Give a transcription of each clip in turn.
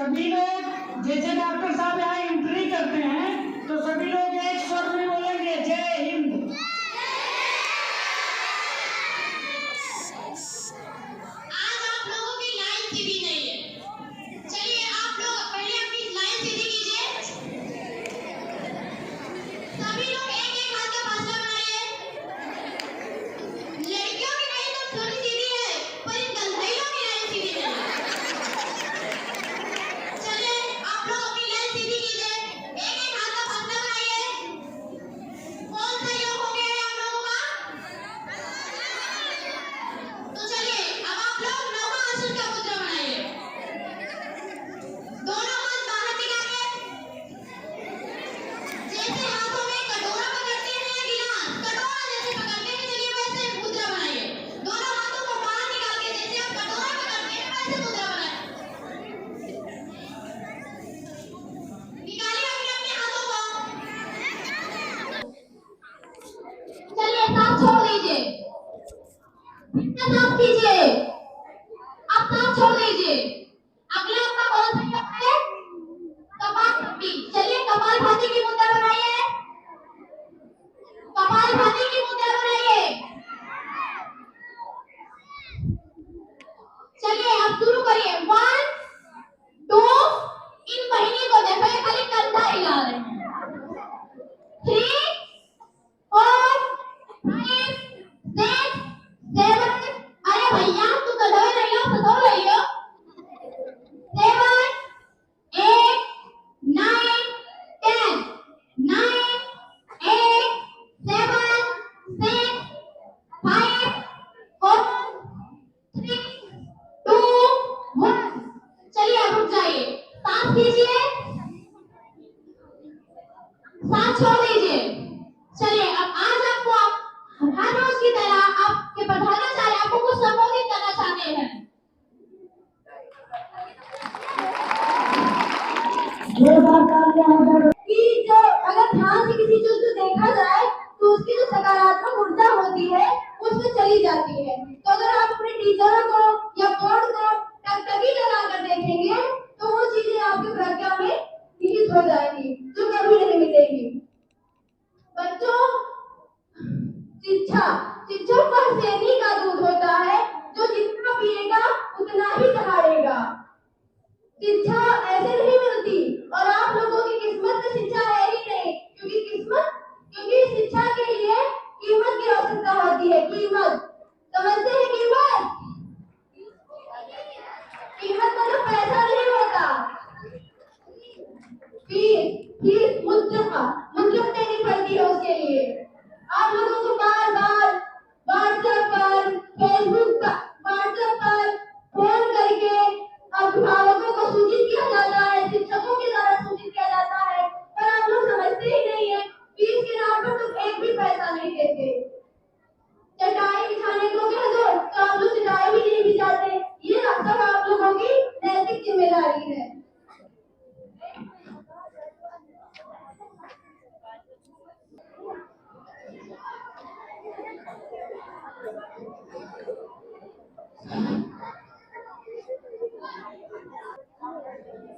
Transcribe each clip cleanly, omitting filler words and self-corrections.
सभी लोग जैसे डॉक्टर साहब यहाँ एंट्री करते हैं तो सभी लोग एक स्वर में बोलेंगे जय हिंद। आज आप लोगों की लाइन सीधी नहीं है। चलिए आप लोग पहले अपनी लाइन सीधी कीजिए। सभी लोग एक एक हाथ का फासला बनाइए। लड़कियों की लाइन तो थोड़ी सीधी है पर इन गंधाइयों की लाइन सीधी नहीं है। चलिए आप लोग अपनी लाइन सीधी कीजिए। एक एक हाथ का फासला बनाइए। कौन सा योग हो गया है आप लोगों का? तो चलिए अब आप लोग नौका आसन का मुद्रा बनाइए। दोनों हाथ बाहर निकाल के जैसे हाथों में कटोरा पकड़ते हैं या गिलास कटोरा जैसे पकड़ते हैं, चलिए वैसे मुद्रा बनाइए। दोनों हाथों को बाहर निकाल के जैसे आप कटोरा पकड़ते हैं वैसे मुद्रा बनाइए। निकालिए अपने अपने हाथों को। चलिए सांस छोड़ दीजिए। सांस कीजिए। अब सांस छोड़ दीजिए। अगला आपका कौन सा योग है? कपालभाति। चलिए कपालभाति की मुद्रा बनाइए। कपालभाति की मुद्रा बनाइए। चलिए अब शुरू करिए। 1 2 इन बहिनी को देखो ये खाली कंधा हिला रहे हैं। 3 4 5 6 7 अरे भैया तू गधे नहीं हो तो रही हो। 7 8 9 10 9 8 7 6 5 4 3 2 1 चलिए अब रुक जाइए। सांस लीजिए। सांस छोड़ दीजिए। चलिए अब आज आपको हर रोज की तरह आपके प्रधानाचार्य आपको कुछ संबोधित करना चाहते हैं। कि जो अगर ध्यान से किसी चीज को देखा जाए तो उसकी जो सकारात्मक ऊर्जा होती है उसमें चली जाती है। तो अगर आप अपने टीचरों को या बोर्ड को टकटकी लगाकर देखेंगे तो वो चीजें आपकी प्रज्ञा में निहित हो जाएंगी जो कभी नहीं मिलेगी। बच्चों शिक्षा शिक्षा पर सेनी का दूध होता है जो जितना पिएगा उतना ही सहारेगा। शिक्षा ऐसे नहीं मिलती और आप लोगों की किस्मत में शिक्षा है ही नहीं क्योंकि शिक्षा के लिए कीमत की आवश्यकता होती है। कीमत समझते हैं? कीमत मतलब पैसा नहीं होता। फीस मुद्रा देनी पड़ती है उसके लिए। आप लोगों को बार बार व्हाट्सएप पर फोन करके अभिभावकों को सूचित किया जाता है, शिक्षकों के द्वारा सूचित किया जाता है, पर आप लोग समझते ही नहीं है। फीस के नाम पर तो एक भी पैसा नहीं देते। चटाई बिछाने को कह दो तो आप लोग चटाई भी नहीं बिछाते। ये सब आप लोगों की नैतिक जिम्मेदारी है।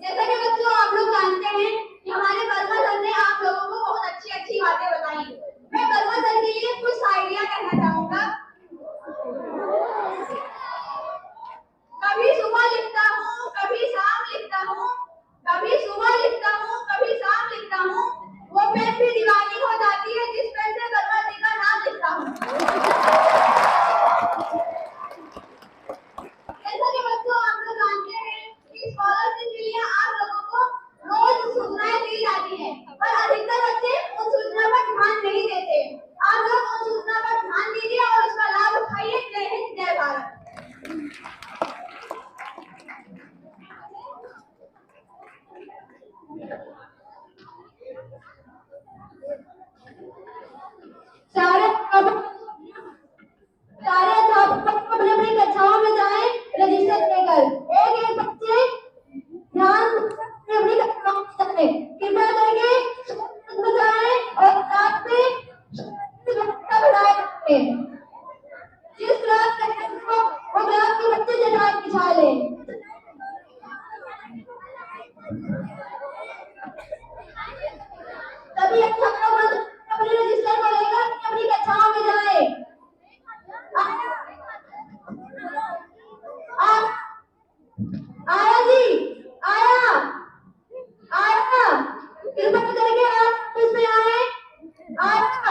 जैसा कि बच्चों आप लोग जानते हैं कि हमारे वर्मा सर ने आप लोगों को बहुत अच्छी अच्छी बातें बताई। मैं वर्मा सर के लिए कुछ आइडिया कहना चाहूंगा। कभी सुबह लिखता हूँ कभी शाम लिखता हूँ, कभी सुबह लिखता हूँ कभी शाम लिखता हूँ, वो पेन भी दीवानी हो जाती है जिस पेन से वर्मा जी का नाम लिखता हूँ।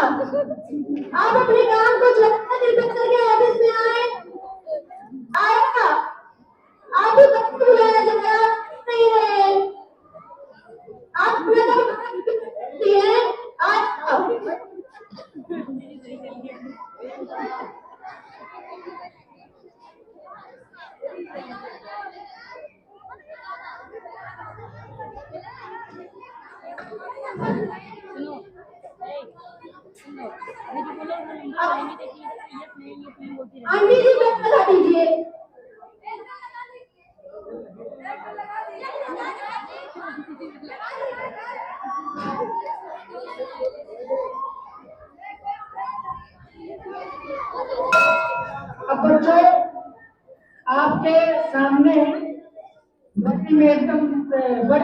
आप अपने काम को छोड़कर कृपया करके ऑफिस में आए। आया आप भी कब बुलाया जा रहा नहीं है। आप अपना काम करती है। आया आंटी जी बैठ लगा दीजिए। अब बच्चों आपके सामने बड़ी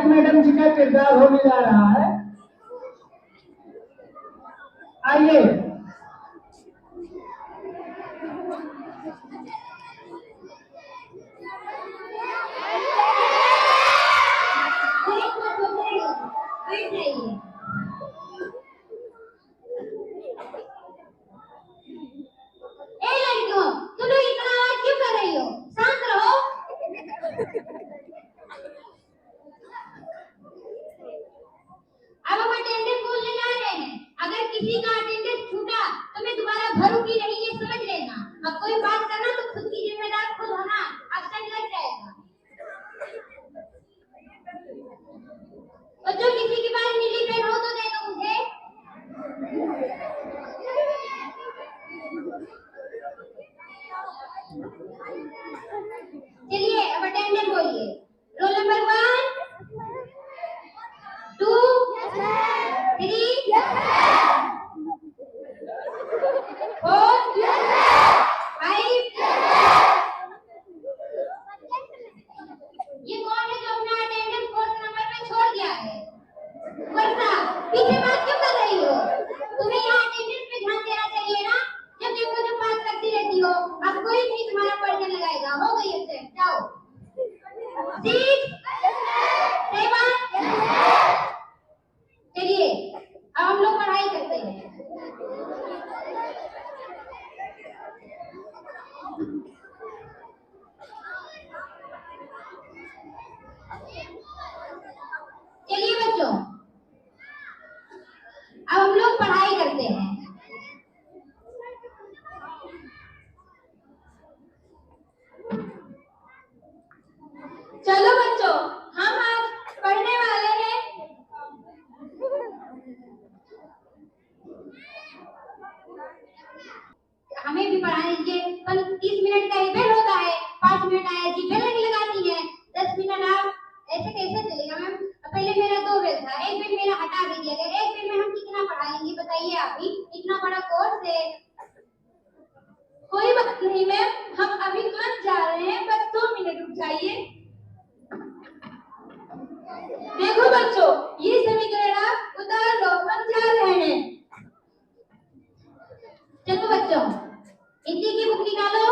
मैडम जी का किरदार होने जा रहा है। आइए। ए लड़कियों, तुम लोग इतना आवाज क्यों कर रही हो? शांत रहो। अब हम अटेंडेंस बोलने जा रहे हैं। अगर किसी का अटेंडेंस छूटा तो मैं दोबारा भरूंगी नहीं, ये समझ लेना। अब कोई बात करना तो खुद की जिम्मेदार खुद होना, अक्सर लग जाएगा। और जो किसी के पास नीली पेन हो तो दे दो मुझे। चलिए अब अटेंडेंस बोलिए। Roll number 1 2 3 4 5। ये कौन है जो अपना अटेंडेंस 4th नंबर पे छोड़ गया है? वर्षा, पीछे बात क्यों कर रही हो? तुम्हें यहाँ अटेंडेंस पे ध्यान देना चाहिए ना। जब देखो जब बात करती रहती हो। अब कोई नहीं तुम्हारा पर्चा लगाएगा। हो गई अब से, जाओ। 6 7। चलिए अब हम लोग पढ़ाई करते हैं। चलिए बच्चों अब हम लोग पढ़ाई करते हैं। चलो बच्चों हम आज पढ़ने वाले हैं। हमें भी पढ़ा लीजिए। 30 मिनट का इवेंट होता है। 5 मिनट आया जी बेल नहीं लगाती है। 10 मिनट आप ऐसे कैसे चलेगा मैम? पहले मेरा 2 बेल था, एक बेल मेरा हटा भी दिया गया। एक बेल में हम कितना पढ़ा लेंगे बताइए आप ही? इतना बड़ा कोर्स है। कोई बात नहीं मैम, हम अभी तुरंत जा रहे हैं, बस 2 मिनट रुक जाइए। देखो बच्चों ये समीकरण आप उतार लो, हम जा रहे हैं। चलो बच्चों हिंदी की बुक निकालो।